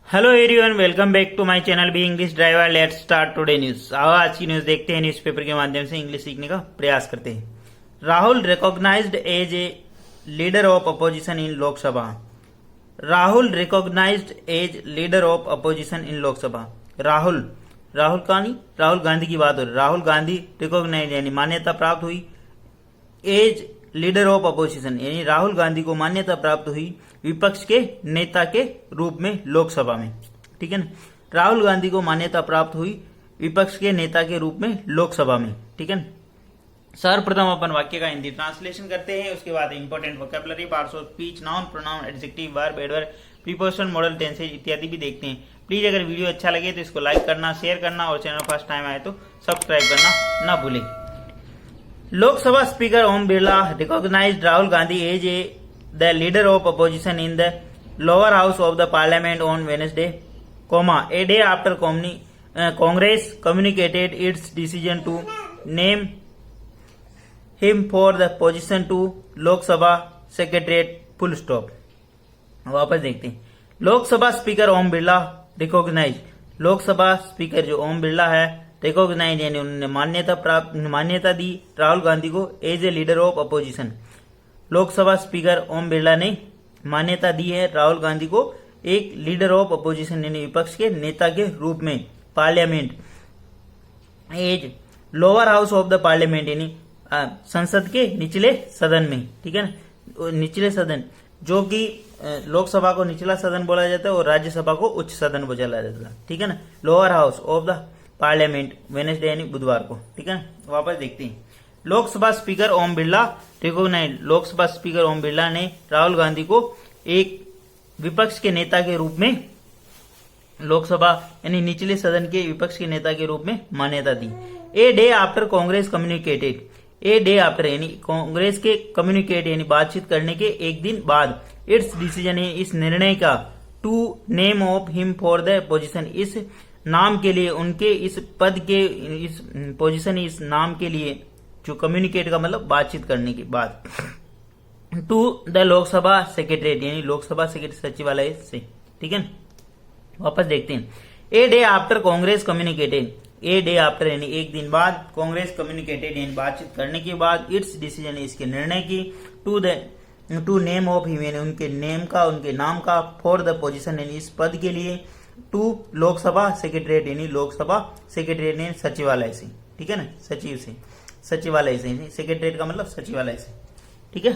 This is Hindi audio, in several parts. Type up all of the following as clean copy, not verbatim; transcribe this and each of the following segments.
Hello everyone, welcome back to my channel be English driver. Let's start today news. आओ आज की न्यूज देखते हैं। न्यूज़पेपर के माध्यम से इंग्लिश सीखने का प्रयास करते हैं। Rahul recognised as a leader of opposition in Lok Sabha. Rahul recognised as leader of opposition in Lok Sabha. Rahul Gandhi की बात हो रही। राहुल गांधी रिकॉग्नाइज यानी मान्यता प्राप्त हुई, एज लीडर ऑफ अपोजिशन यानी राहुल गांधी को मान्यता प्राप्त हुई विपक्ष के नेता के रूप में लोकसभा में। ठीक है ना, राहुल गांधी को मान्यता प्राप्त हुई विपक्ष के नेता के रूप में लोकसभा में। ठीक है ना, सर्वप्रथम अपन वाक्य का हिंदी ट्रांसलेशन करते हैं, उसके बाद important vocabulary, parts of speech, noun, pronoun, adjective, verb, adverb, preposition, model tenses इत्यादि भी देखते हैं। प्लीज अगर वीडियो अच्छा लगे तो इसको लाइक करना, शेयर करना और चैनल फर्स्ट टाइम आए तो सब्सक्राइब करना ना भूलें। Lok Sabha speaker Om Birla recognised Rahul Gandhi as the leader of opposition in the lower house of the parliament on Wednesday, a day after Congress communicated its decision to name him for the position to Lok Sabha Secretariat. full stop। वापस देखते हैं। Lok Sabha speaker Om Birla recognise, Lok Sabha speaker जो ओम बिरला है रिकॉग्नाइज यानी उन्होंने मान्यता दी राहुल गांधी को as a leader of opposition. Lok Sabha speaker Om Birla ने मान्यता दी है राहुल गांधी को एक लीडर ऑफ अपोजिशन यानी विपक्ष के नेता के रूप में parliament, as lower house of the parliament यानी संसद के निचले सदन में। ठीक है ना, निचले सदन जो कि लोकसभा को निचला सदन बोला जाता है और राज्यसभा को उच्च सदन बोला जाता है। ठीक है ना, lower house of the parliament, Wednesday यानी बुधवार को। ठीक है, वापस देखते हैं। Lok Sabha speaker Om Birla recognise, Lok Sabha speaker Om Birla ने राहुल गांधी को एक विपक्ष के नेता के रूप में लोकसभा यानी निचले सदन के विपक्ष के नेता के रूप में मान्यता दी। A day after Congress communicated, a day after यानी कांग्रेस के कम्युनिकेट यानी बातचीत करने के एक दिन बाद, इट्स डिसीजन है इस निर्णय का, to name of him for the position, इस नाम के लिए उनके इस पद के इस पोजीशन इस नाम के लिए, जो कम्युनिकेट का मतलब बातचीत करने के बाद, टू द लोकसभा सेक्रेटरीट यानी लोकसभा सचिवालय से। ठीक है, वापस देखते हैं। ए day after Congress communicated, a day after यानी एक दिन बाद, कांग्रेस कम्युनिकेटेड यानी बातचीत करने के बाद, इट्स डिसीजन इसके निर्णय की, टू नेम ऑफ हिम यानी उनके नाम का, फॉर द पोजीशन यानी इस पद के लिए, टू लोकसभा सेक्रेटरीट यानी लोकसभा सेक्रेटरीट यानी सचिवालय से। ठीक है ना, सचिव से, सचिवालय से, सेक्रेटरीट का मतलब सचिवालय से। ठीक है,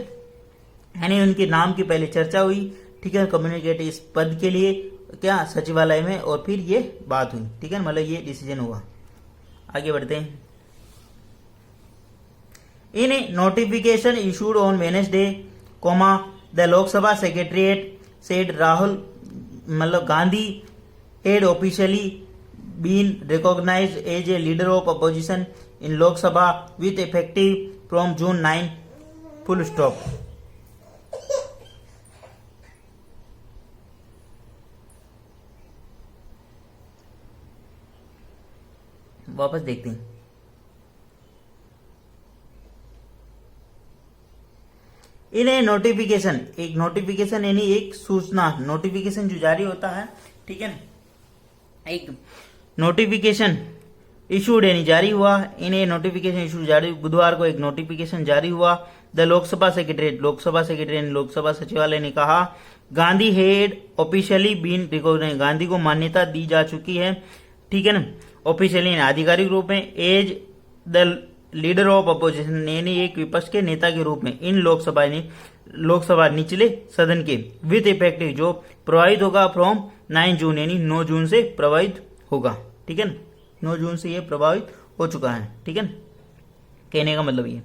यानी उनके नाम की पहले चर्चा हुई। ठीक है, कम्युनिकेट इस पद के लिए क्या सचिवालय में, और फिर ये बात हुई। ठीक है, मतलब ये डिसीजन हुआ। आगे बढ़ते हैं। In a notification issued on Wednesday, the Lok Sabha secretariat said Rahul मतलब Gandhi had officially been recognized as a leader of opposition in Lok Sabha with effective from June 9, full stop। वापस देखते हैं। इन ए नोटिफिकेशन, एक नोटिफिकेशन यानी एक सूचना, नोटिफिकेशन जो जारी होता है। ठीक है, एक नोटिफिकेशन इशूड यानी जारी हुआ। इन ए नोटिफिकेशन इशूड जारी, बुधवार को एक नोटिफिकेशन जारी हुआ। The Lok Sabha secretariat, Lok Sabha secretary Lok Sabha सचिवालय ने कहा, Gandhi had officially been recognise, Gandhi को मान्यता दी जा चुकी है। ठीक है ना, ऑफिशियली आधिकारिक रूप में, as the leader of opposition यानी एक विपक्ष के नेता के रूप में, इन लोकसभा निचले सदन के, विद इफेक्टिव जो प्रभावित होगा, फ्रॉम 9 जून यानी 9 जून से प्रभावित होगा। ठीक है ना, 9 जून से ये प्रभावित हो चुका है। ठीक है ना, कहने का मतलब ये।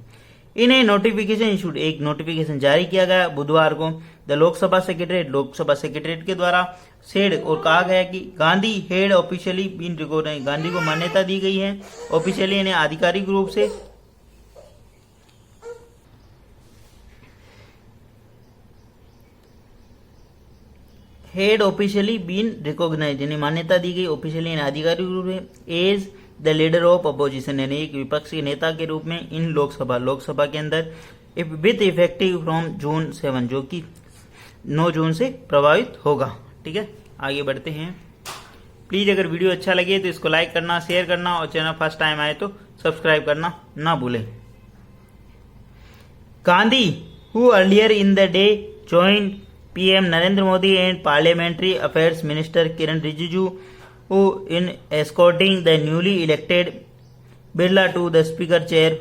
इन ए नोटिफिकेशन इशूड, एक नोटिफिकेशन जारी किया गया बुधवार को, द लोकसभा सेक्रेटरीट के द्वारा, सेड और कहा गया कि Gandhi had officially been recognized, Gandhi को मान्यता दी गई है ऑफिशियली यानी आधिकारिक रूप से, हेड ऑफिशियली बीन रिकॉग्नाइज यानी मान्यता दी गई ऑफिशियली यानी आधिकारिक रूप में, as the leader of opposition यानी एक विपक्ष के नेता के रूप में, इन लोकसभा के अंदर, विथ इफेक्टिव फ्रॉम जून 7 जो कि 9 जून से प्रभावित होगा। ठीक है, आगे बढ़ते हैं। प्लीज अगर वीडियो अच्छा लगे तो इसको लाइक करना, शेयर करना और चैनल फर्स्ट टाइम आए तो सब्सक्राइब करना ना भूलें। Gandhi who earlier in the day joined PM Narendra Modi and Parliamentary Affairs Minister Kiran Rijiju who in escorting the newly elected Birla to the speaker chair,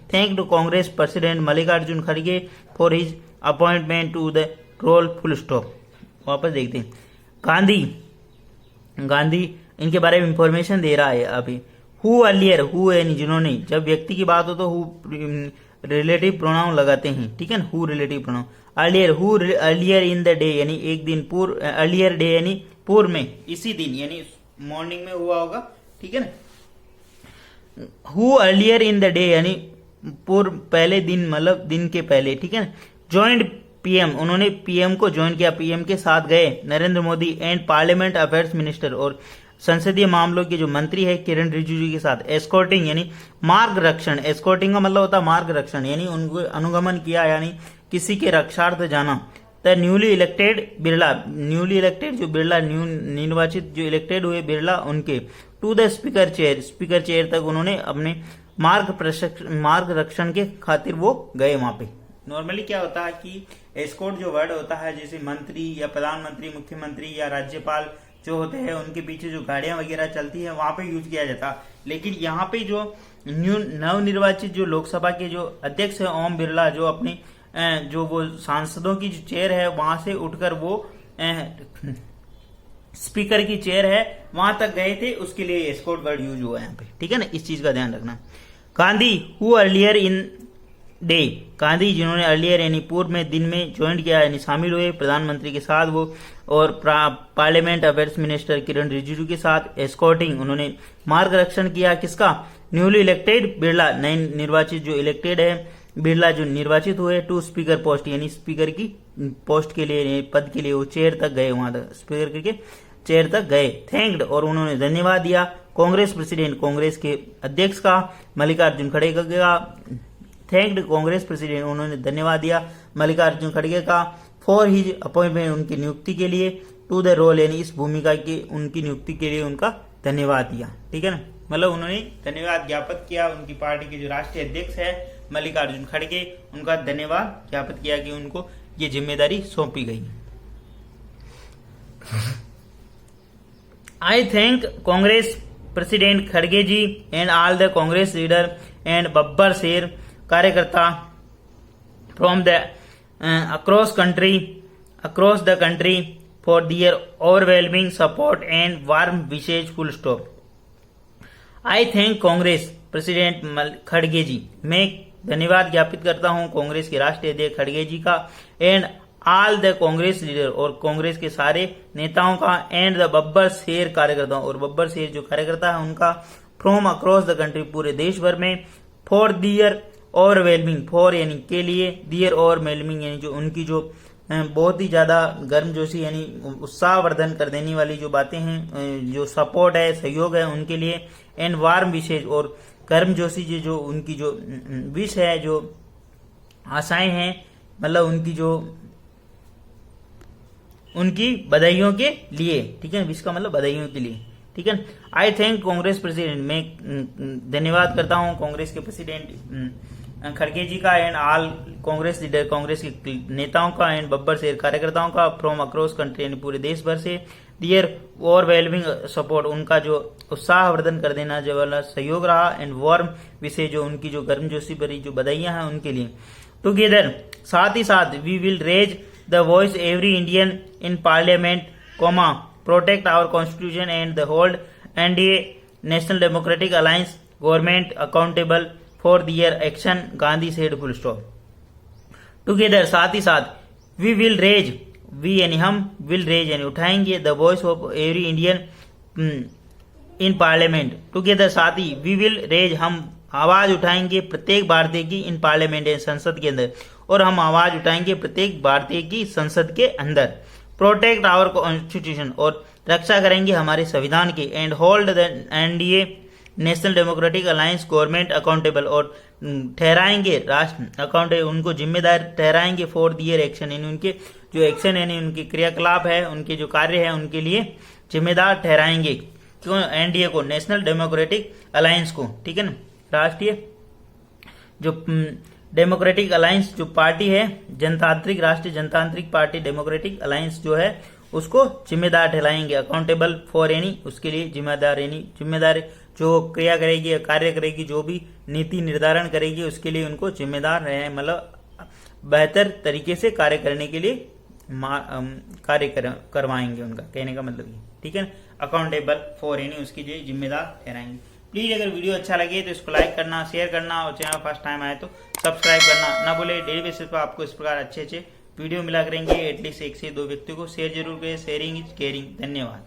thanked Congress President Mallikarjun Kharge for his appointment to the role, full stop। वापस देखते हैं। गांधी इनके बारे में इंफॉर्मेशन दे रहा है अभी। हु अर्लियर, हु यानी जिन्होंने, जब व्यक्ति की बात हो तो हु रिलेटिव प्रोनाउन लगाते हैं, ठीक है ना, who relative pronoun. Earlier, who earlier in the day यानी एक दिन पूर्व, अर्लियर डे यानी पूर्व में, इसी दिन यानी मॉर्निंग में हुआ होगा, ठीक है ना। Who earlier in the day यानी पूर्व, पहले दिन, मतलब दिन के पहले, ठीक है ना। ज्वाइंट पीएम, उन्होंने पीएम को ज्वाइन किया, पीएम के साथ गए Narendra Modi and parliament affairs minister और संसदीय मामलों के जो मंत्री है किरण रिजिजू के साथ। एस्कॉर्टिंग यानी मार्ग रक्षण, एस्कॉर्टिंग का मतलब होता है मार्ग रक्षण, यानी उनको अनुगमन किया यानी किसी के रक्षार्थ जाना। The newly elected Birla, newly elected जो बिरला, न्यू निर्वाचित जो इलेक्टेड हुए बिरला, उनके to the speaker chair, speaker chair तक उन्होंने अपने मार्ग रक्षण के खातिर वो गए वहां पे। नॉर्मली क्या होता है कि एस्कॉर्ट जो वर्ड होता है, जैसे मंत्री या प्रधानमंत्री, मुख्यमंत्री या राज्यपाल जो होते हैं उनके पीछे जो गाड़ियां वगैरह चलती है वहां पे यूज किया जाता। लेकिन यहाँ पे जो नवनिर्वाचित जो लोकसभा के जो अध्यक्ष है ओम बिरला, जो अपनी जो वो सांसदों की जो चेयर है वहां से उठकर वो स्पीकर की चेयर है वहां तक गए थे, उसके लिए एस्कॉर्ट वर्ड यूज हुआ है यहाँ पे, ठीक है ना, इस चीज का ध्यान रखना। Gandhi who earlier in day, Gandhi जिन्होंने अर्लियर यानी पूर्व में, दिन में ज्वाइन किया यानी शामिल हुए प्रधानमंत्री के साथ वो, और पार्लियामेंट अफेयर्स मिनिस्टर किरण रिजिजू के साथ। एस्कॉर्टिंग, उन्होंने मार्ग रक्षण किया किसका, न्यूली इलेक्टेड बिरला, नए निर्वाचित जो इलेक्टेड है बिरला जो निर्वाचित हुए, टू स्पीकर पोस्ट यानी स्पीकर की पोस्ट के लिए, पद के लिए वो चेयर तक गए, वहां तक स्पीकर के चेयर तक गए। थैंक्ड और उन्होंने धन्यवाद दिया कांग्रेस प्रेसिडेंट, कांग्रेस के अध्यक्ष का मल्लिकार्जुन खड़गे का। थैंक्ड कांग्रेस प्रेसिडेंट, उन्होंने धन्यवाद दिया मल्लिकार्जुन खड़गे का फॉर हिज अपॉइंटमेंट, उनकी नियुक्ति के लिए, टू द रोल यानी इस भूमिका की उनकी नियुक्ति के लिए उनका धन्यवाद दिया, ठीक है ना, मतलब उन्होंने धन्यवाद ज्ञापित किया। उनकी पार्टी के जो राष्ट्रीय अध्यक्ष है मल्लिकार्जुन खड़गे, उनका धन्यवाद ज्ञापित किया कि उनको ये जिम्मेदारी सौंपी गई। आई थैंक कांग्रेस प्रेसिडेंट खड़गे ji and all the Congress leader and बब्बर शेर कार्यकर्ता from the across the country for their overwhelming support and warm wishes, full stop। I thank Congress president खड़गे जी, मैं धन्यवाद ज्ञापित करता हूं कांग्रेस के राष्ट्रीय अध्यक्ष खड़गे जी का, and all the Congress leader और कांग्रेस के सारे नेताओं का, एंड द बब्बर शेर कार्यकर्ताओं और बब्बर शेर जो कार्यकर्ता है उनका, फ्रॉम अक्रॉस द कंट्री पूरे देश भर में, फॉर दियर ओवरवेलमिंग, फॉर यानी के लिए, दियर ओवरवेलमिंग यानी जो उनकी जो बहुत ही ज्यादा गर्मजोशी यानी उत्साहवर्धन कर देने वाली जो बातें हैं, जो सपोर्ट है, सहयोग है उनके लिए, एंड वार्म विशेष और गर्मजोशी जो उनकी जो विश है, जो आशाएं हैं, मतलब उनकी जो उनकी बधाइयों के लिए, ठीक है, विश का मतलब बधाइयों के लिए, ठीक है। आई थैंक कांग्रेस प्रेसिडेंट, मैं धन्यवाद करता हूं कांग्रेस के प्रेसिडेंट खड़गे जी का, and all Congress leader Congress के नेताओं का, एंड बब्बर शेर कार्यकर्ताओं का, फ्रॉम अक्रॉस कंट्री यानी पूरे देश भर से, दियर ओवरवेलमिंग सपोर्ट, उनका जो उत्साहवर्धन कर देना जो वाला सहयोग रहा, एंड वार्म विषय जो उनकी जो गर्मजोशी भरी जो बधाइयां हैं उनके लिए। टुगेदर साथ ही साथ, we will raise the voice every Indian in parliament, protect our constitution and the hold NDA National Democratic Alliance government accountable for their action, Gandhi said, full stop। Together साथ ही साथ, we will raise, we यानी हम, will raise यानी उठाएंगे, the voice of every Indian in parliament, together साथ ही, we will raise हम आवाज उठाएंगे प्रत्येक भारतीय की, इन पार्लियामेंट संसद के अंदर, और हम आवाज उठाएंगे प्रत्येक भारतीय की संसद के अंदर। प्रोटेक्ट आवर कॉन्स्टिट्यूशन और रक्षा करेंगे हमारे संविधान की, and hold the NDA national democratic alliance government accountable और ठहराएंगे राष्ट्र अकाउंट उनको जिम्मेदार ठहराएंगे फॉर दियर एक्शन इन उनके जो एक्शन यानी उनकी क्रियाकलाप है, उनके जो कार्य है, उनके लिए जिम्मेदार ठहराएंगे। क्यों? एनडीए को, नेशनल डेमोक्रेटिक अलायंस को, ठीक है ना, राष्ट्रीय जो डेमोक्रेटिक अलायंस जो पार्टी है, जनतांत्रिक राष्ट्रीय जनतांत्रिक पार्टी डेमोक्रेटिक अलायंस जो है उसको जिम्मेदार ठहराएंगे। अकाउंटेबल फॉर एनी, उसके लिए जिम्मेदार, यानी जिम्मेदार जो क्रिया करेगी, कार्य करेगी, जो भी नीति निर्धारण करेगी, उसके लिए उनको जिम्मेदार रहे, मतलब बेहतर तरीके से कार्य करने के लिए कार्य करवाएंगे, उनका कहने का मतलब ये, ठीक है ना। अकाउंटेबल फॉर एनी, उसकी लिए जिम्मेदार ठहराएंगे। प्लीज अगर वीडियो अच्छा लगे तो इसको लाइक करना, शेयर करना, और चैनल फर्स्ट टाइम आए तो सब्सक्राइब करना ना भूले। डेली बेसिस पर आपको इस प्रकार अच्छे अच्छे वीडियो मिला करेंगे। एटलीस्ट 1 से 2 व्यक्तियों को शेयर जरूर करें। Sharing is caring. धन्यवाद।